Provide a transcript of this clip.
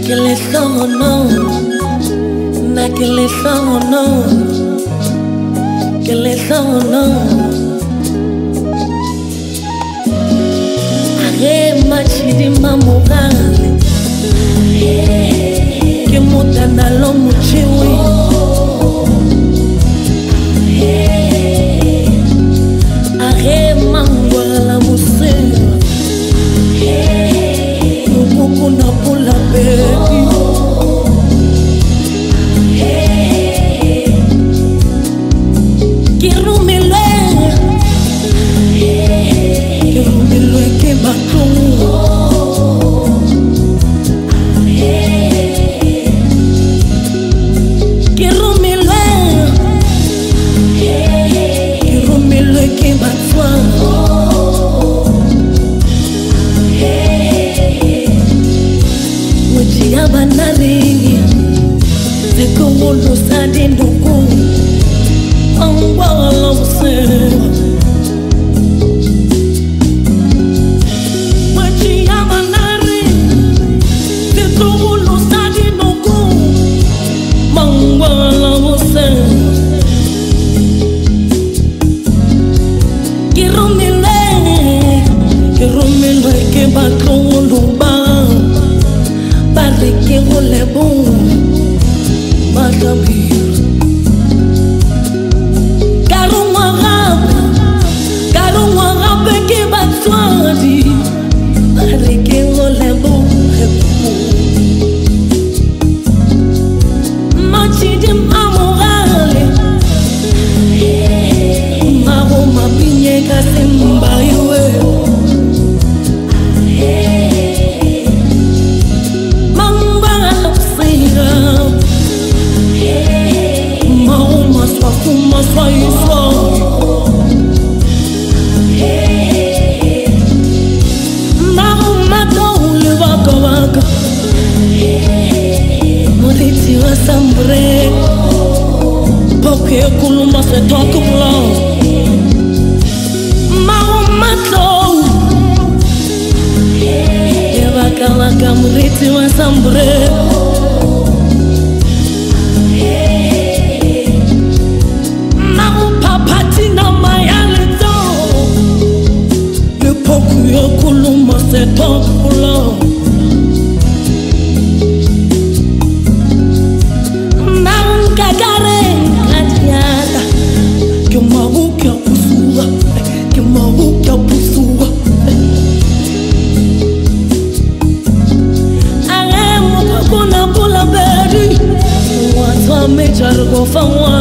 Naquele sono, naquele sono, aquele sono. Arrema de mamorale, que muda na lomo chiwi. Arrema ngwala museu. Kuna pula baby Kirumile ke batu Kirumile ke batu Banari, de como los adinduku, angwala museu. Magia banari, de como los adinduku, angwala museu. Kirumile que batlo luba. Que roule bon, madame. Carou arabe que bat soadi. Pare que roule bon, Machi de mamorale. Maroma pinhega semba iwe. Fuma swai swai Maruma le waka waka Moriti wa sambre Poke kuluma se toku bla Maruma le waka waka moriti wa sambre Kuluma se tokula Nanga gare kadiada Que mahu kia pusua Que mahu kia pusua Aremu kakuna pula beri Watwa mejargo fawa